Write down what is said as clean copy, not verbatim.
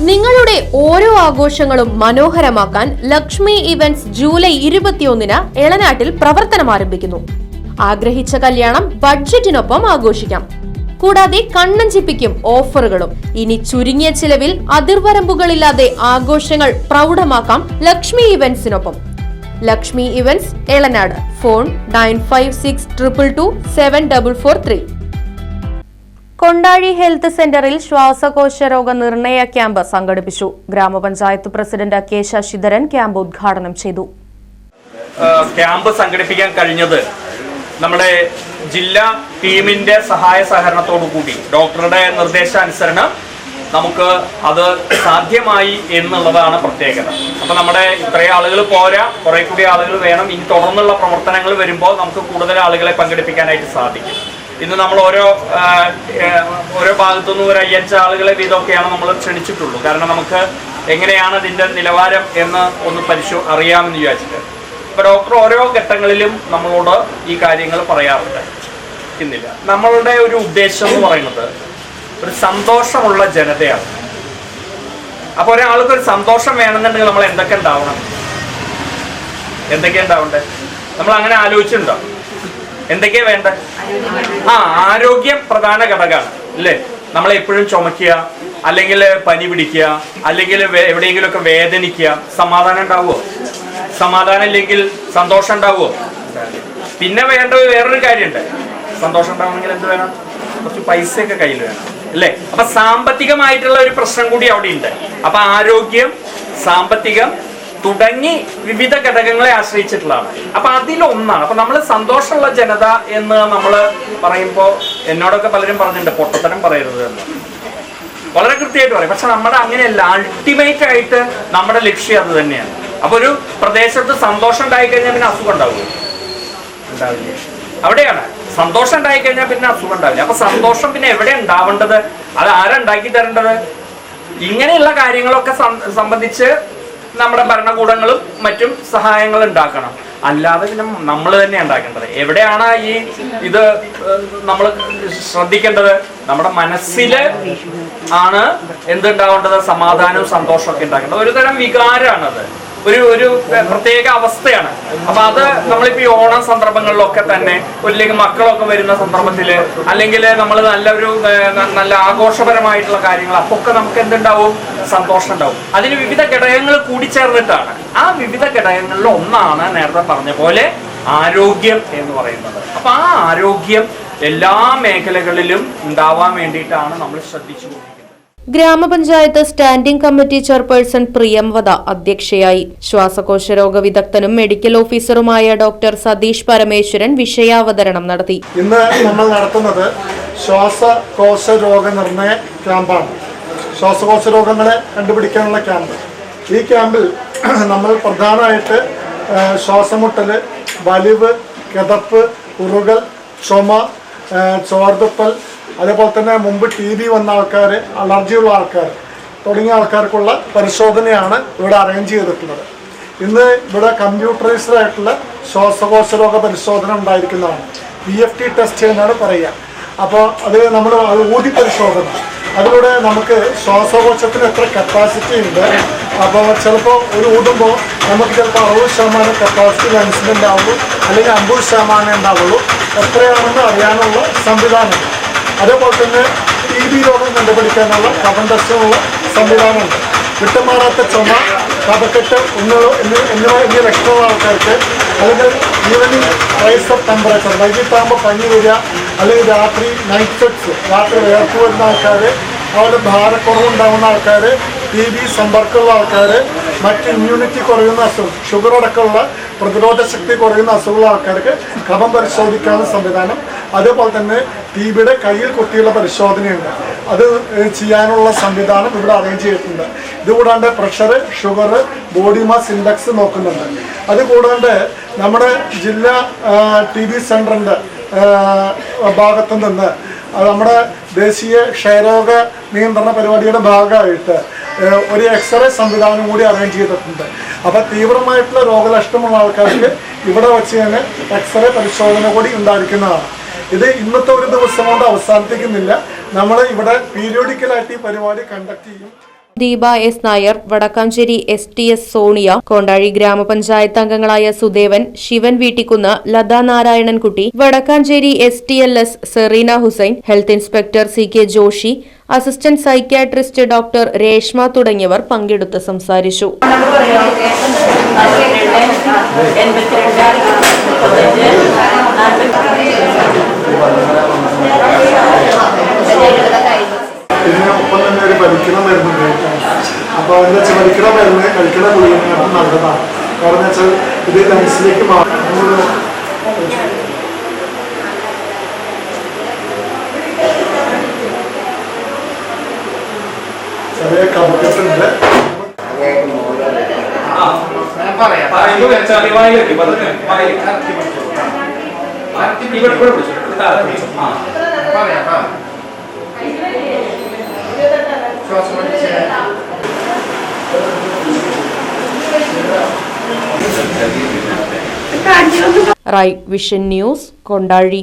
നിങ്ങളുടെ ഓരോ ആഘോഷങ്ങളും മനോഹരമാക്കാൻ ലക്ഷ്മി ഇവന്റ്സ് ജൂലൈ 21-ന് എളനാട്ടിൽ പ്രവർത്തനം ആരംഭിക്കുന്നു. ആഗ്രഹിച്ച കല്യാണം ബഡ്ജറ്റിനൊപ്പം ആഘോഷിക്കാം. കൂടാതെ കണ്ണഞ്ചിപ്പിക്കും ഓഫറുകളും. ഇനി ചുരുങ്ങിയ ചിലവിൽ അതിർവരമ്പുകളില്ലാതെ ആഘോഷങ്ങൾ പ്രൗഢമാക്കാം ലക്ഷ്മി ഇവന്റ്സിനൊപ്പം. Lakshmi events Elanad. Phone 9562227443. Kondazhi health സെന്ററിൽ ശ്വാസകോശ രോഗ നിർണയ ക്യാമ്പ് സംഘടിപ്പിച്ചു. ഗ്രാമപഞ്ചായത്ത് പ്രസിഡന്റ് കെ ശശിധരൻ ക്യാമ്പ് ഉദ്ഘാടനം ചെയ്തു. ക്യാമ്പ് സംഘടിപ്പിക്കാൻ കഴിഞ്ഞത് നമ്മുടെ ജില്ലാ ടീമിന്റെ സഹായ സഹകരണത്തോടു കൂടി ഡോക്ടറുടെ നിർദ്ദേശാനുസരണം നമുക്ക് അത് സാധ്യമായി എന്നുള്ളതാണ് പ്രത്യേകത. അപ്പൊ നമ്മുടെ ഇത്രയും ആളുകൾ പോരാ, കുറെ കൂടി ആളുകൾ വേണം. ഇനി തുടർന്നുള്ള പ്രവർത്തനങ്ങൾ വരുമ്പോൾ നമുക്ക് കൂടുതൽ ആളുകളെ പങ്കെടുപ്പിക്കാനായിട്ട് സാധിക്കും. ഇന്ന് നമ്മൾ ഓരോ ഭാഗത്തുനിന്നും ഒരു 5 ആളുകളെ വീതമൊക്കെയാണ് നമ്മൾ ക്ഷണിച്ചിട്ടുള്ളൂ. കാരണം നമുക്ക് എങ്ങനെയാണ് ഇതിന്റെ നിലവാരം എന്ന് ഒന്ന് അറിയാമെന്ന് വിചാരിച്ചിട്ട്. ഇപ്പൊ ഡോക്ടർ ഓരോ ഘട്ടങ്ങളിലും നമ്മളോട് ഈ കാര്യങ്ങൾ പറയാറുണ്ട്. ഇന്നില്ല, നമ്മളുടെ ഒരു ഉദ്ദേശം എന്ന് പറയുന്നത് ഒരു സന്തോഷമുള്ള ജനതയാണ്. അപ്പൊ ഒരാൾക്ക് ഒരു സന്തോഷം വേണമെന്നുണ്ടെങ്കിൽ നമ്മൾ എന്തൊക്കെ ഉണ്ടാവണ്ടേ? നമ്മൾ അങ്ങനെ ആലോചിച്ചിട്ടുണ്ടോ? എന്തൊക്കെയാ വേണ്ട? ആരോഗ്യം പ്രധാന ഘടകമാണ് അല്ലേ? നമ്മളെപ്പോഴും ചുമക്കുക, അല്ലെങ്കിൽ പനി പിടിക്കുക, അല്ലെങ്കിൽ എവിടെയെങ്കിലുമൊക്കെ വേദനിക്കുക, സമാധാനം ഉണ്ടാവുമോ? സമാധാനം ഇല്ലെങ്കിൽ സന്തോഷം ഉണ്ടാവുമോ? പിന്നെ വേണ്ടത് വേറൊരു കാര്യമുണ്ട്. സന്തോഷം ഉണ്ടാവണമെങ്കിൽ എന്ത് വേണം? കുറച്ച് പൈസയൊക്കെ കയ്യിൽ വേണം അല്ലേ? അപ്പൊ സാമ്പത്തികമായിട്ടുള്ള ഒരു പ്രശ്നം കൂടി അവിടെ ഉണ്ട്. അപ്പൊ ആരോഗ്യം, സാമ്പത്തികം തുടങ്ങി വിവിധ ഘടകങ്ങളെ ആശ്രയിച്ചിട്ടുള്ളതാണ്. അപ്പൊ അതിലൊന്നാണ്. അപ്പൊ നമ്മൾ സന്തോഷമുള്ള ജനത എന്ന് നമ്മൾ പറയുമ്പോൾ എന്നോടൊക്കെ പലരും പറഞ്ഞിട്ടുണ്ട് പൊട്ടത്തരം പറയരുത് എന്ന്. വളരെ കൃത്യമായിട്ട് പറയും. പക്ഷെ നമ്മുടെ അങ്ങനെയല്ല. അൾട്ടിമേറ്റ് ആയിട്ട് നമ്മുടെ ലക്ഷ്യം അത് തന്നെയാണ്. അപ്പൊ ഒരു പ്രദേശത്ത് സന്തോഷം ഉണ്ടായിക്കഴിഞ്ഞാൽ പിന്നെ അസുഖം ഉണ്ടാവില്ല. അവിടെയാണ് സന്തോഷം ഉണ്ടായിക്കഴിഞ്ഞാൽ പിന്നെ അസുഖം ഉണ്ടാവില്ല. അപ്പൊ സന്തോഷം പിന്നെ എവിടെ ഉണ്ടാവേണ്ടത്? അത് ആരാ ഉണ്ടാക്കി തരേണ്ടത്? ഇങ്ങനെയുള്ള കാര്യങ്ങളൊക്കെ സംബന്ധിച്ച് നമ്മുടെ ഭരണകൂടങ്ങളും മറ്റും സഹായങ്ങൾ ഉണ്ടാക്കണം. അല്ലാതെ പിന്നെ നമ്മൾ തന്നെ ഉണ്ടാക്കേണ്ടത്. എവിടെയാണ് ഇത് നമ്മൾ ശ്രദ്ധിക്കേണ്ടത്? നമ്മുടെ മനസ്സിൽ ആണ് എന്തുണ്ടാവേണ്ടത്? സമാധാനവും സന്തോഷമൊക്കെ ഉണ്ടാക്കേണ്ടത്. ഒരു തരം വികാരമാണത്, ഒരു പ്രത്യേക അവസ്ഥയാണ്. അപ്പൊ അത് നമ്മളിപ്പോ ഈ ഓണം സന്ദർഭങ്ങളിലൊക്കെ തന്നെ, അല്ലെങ്കിൽ മക്കളൊക്കെ വരുന്ന സന്ദർഭത്തില്, അല്ലെങ്കിൽ നമ്മൾ നല്ല ആഘോഷപരമായിട്ടുള്ള കാര്യങ്ങൾ, അപ്പൊക്കെ നമുക്ക് എന്തുണ്ടാവും? സന്തോഷം ഉണ്ടാവും. അതിന് വിവിധ ഘടകങ്ങൾ കൂടിച്ചേർന്നിട്ടാണ്. ആ വിവിധ ഘടകങ്ങളിൽ ഒന്നാണ് നേരത്തെ പറഞ്ഞ പോലെ ആരോഗ്യം എന്ന് പറയുന്നത്. അപ്പൊ ആ ആരോഗ്യം എല്ലാ മേഖലകളിലും ഉണ്ടാവാൻ വേണ്ടിയിട്ടാണ് നമ്മൾ ശ്രദ്ധിച്ചു. ഗ്രാമപഞ്ചായത്ത് സ്റ്റാൻഡിംഗ് കമ്മിറ്റി ചെയർപേഴ്സൺ പ്രിയംവദ അധ്യക്ഷയായി. ശ്വാസകോശ രോഗ വിദഗ്ധനും മെഡിക്കൽ ഓഫീസറുമായ ഡോക്ടർ സതീഷ് പരമേശ്വരൻ വിഷയാവതരണം നടത്തി. ഇന്ന് നമ്മൾ നടത്തുന്നത് ശ്വാസകോശ രോഗ നിർണയ ക്യാമ്പാണ്. ശ്വാസകോശ രോഗങ്ങളെ കണ്ടുപിടിക്കാനുള്ള ക്യാമ്പ്. ഈ ക്യാമ്പിൽ നമ്മൾ പ്രധാനമായിട്ട് ശ്വാസമുട്ടല്, വലിവ്, കിതപ്പ്, ഉറുകൽ, ചുമ, ചോർതുപ്പൽ, അതേപോലെ തന്നെ മുമ്പ് TB വന്ന ആൾക്കാർ, അലർജിയുള്ള ആൾക്കാർ തുടങ്ങിയ ആൾക്കാർക്കുള്ള പരിശോധനയാണ് ഇവിടെ അറേഞ്ച് ചെയ്തിട്ടുള്ളത്. ഇന്ന് ഇവിടെ കമ്പ്യൂട്ടറൈസ്ഡ് ആയിട്ടുള്ള ശ്വാസകോശ രോഗ പരിശോധന ഉണ്ടായിരിക്കുന്നതാണ്. PFT ടെസ്റ്റ് എന്നാണ് പറയുക. അപ്പോൾ അത് നമ്മൾ ഊതി പരിശോധന. അതിലൂടെ നമുക്ക് ശ്വാസകോശത്തിന് എത്ര കപ്പാസിറ്റി ഉണ്ട്, അപ്പോൾ ചിലപ്പോൾ ഒരു ഊതുമ്പോൾ നമുക്ക് ചിലപ്പോൾ 60% കപ്പാസിറ്റി ലങ്സിന് ഉണ്ടാവുള്ളൂ, അല്ലെങ്കിൽ 50% ഉണ്ടാവുള്ളൂ. എത്രയാണെന്ന് അറിയാനുള്ള സംവിധാനമുണ്ട്. അതേപോലെ തന്നെ TB രോഗം കണ്ടുപിടിക്കാനുള്ള കഫം ടെസ്റ്റിനുള്ള സംവിധാനമുണ്ട്. വിട്ടുമാറാത്ത ചുമ, കഫക്കെട്ട് എന്നീ ലക്ഷണമുള്ള ആൾക്കാർക്ക്, അല്ലെങ്കിൽ ഈവനിങ് റൈസ് ഓഫ് ടെമ്പറേച്ചർ, വൈകിട്ടാകുമ്പോൾ പനി വരിക, അല്ലെങ്കിൽ രാത്രി നൈറ്റ് സ്വെറ്റ്സ്, രാത്രി വേർപ്പ് വരുന്ന ആൾക്കാർ, അതുപോലെ ഭാരക്കുറവുണ്ടാകുന്ന ആൾക്കാർ, TB സമ്പർക്കമുള്ള ആൾക്കാർ, മറ്റ് ഇമ്മ്യൂണിറ്റി കുറയുന്ന അസുഖം, ഷുഗർ അടക്കമുള്ള പ്രതിരോധ ശക്തി കുറയുന്ന അസുഖമുള്ള ആൾക്കാർക്ക് കഫം പരിശോധിക്കാനുള്ള സംവിധാനം. അതേപോലെ തന്നെ TBയുടെ കയ്യിൽ കുത്തിയുള്ള പരിശോധനയുണ്ട്. അത് ചെയ്യാനുള്ള സംവിധാനം ഇവിടെ അറേഞ്ച് ചെയ്തിട്ടുണ്ട്. ഇതുകൂടാണ്ട് pressure, sugar, body mass index നോക്കുന്നുണ്ട്. അതുകൂടാണ്ട് നമ്മുടെ ജില്ലാ TB സെൻറ്ററിൻ്റെ ഭാഗത്തു നിന്ന് നമ്മുടെ ദേശീയ ക്ഷയരോഗ നിയന്ത്രണ പരിപാടിയുടെ ഭാഗമായിട്ട് ഒരു എക്സ്റേ സംവിധാനം കൂടി അറേഞ്ച് ചെയ്തിട്ടുണ്ട്. അപ്പോൾ തീവ്രമായിട്ടുള്ള രോഗലക്ഷണമുള്ള ആൾക്കാർക്ക് ഇവിടെ വെച്ച് തന്നെ എക്സ്റേ പരിശോധന കൂടി ഉണ്ടായിരിക്കുന്നതാണ്. ഇത് ഇന്നത്തെ ഒരു ദിവസം കൊണ്ട് അവസാനിപ്പിക്കുന്നില്ല. നമ്മൾ ഇവിടെ പീരിയോഡിക്കലായിട്ട് ഈ പരിപാടി കണ്ടക്ട് ചെയ്യും. ദീപ എസ് നായർ, വടക്കാഞ്ചേരി STS സോണിയ, കൊണ്ടാഴി ഗ്രാമപഞ്ചായത്ത് അംഗങ്ങളായ Sudevan, Shivan Veettikkunnu, Latha Narayanankutty, Vadakkanchery STLS Sereena Hussain, health inspector CK Joshi, assistant psychiatrist doctor Reshma തുടങ്ങിയവർ പങ്കെടുത്ത് സംസാരിച്ചു. പിന്നെ ഒപ്പം തന്നെ ഒരു വലിക്കണ മരുന്നുണ്ട്. അപ്പോൾ എന്താ വെച്ചാൽ വലിക്കണ മരുന്ന് കഴിക്കണ ഗുളികകളും നല്ലതാണ്. കാരണം വെച്ചാൽ ഇത് ലങ്സിലേക്ക് ചെറിയ കഫക്കെട്ടുണ്ട്. Right Vision News, Kondazhy.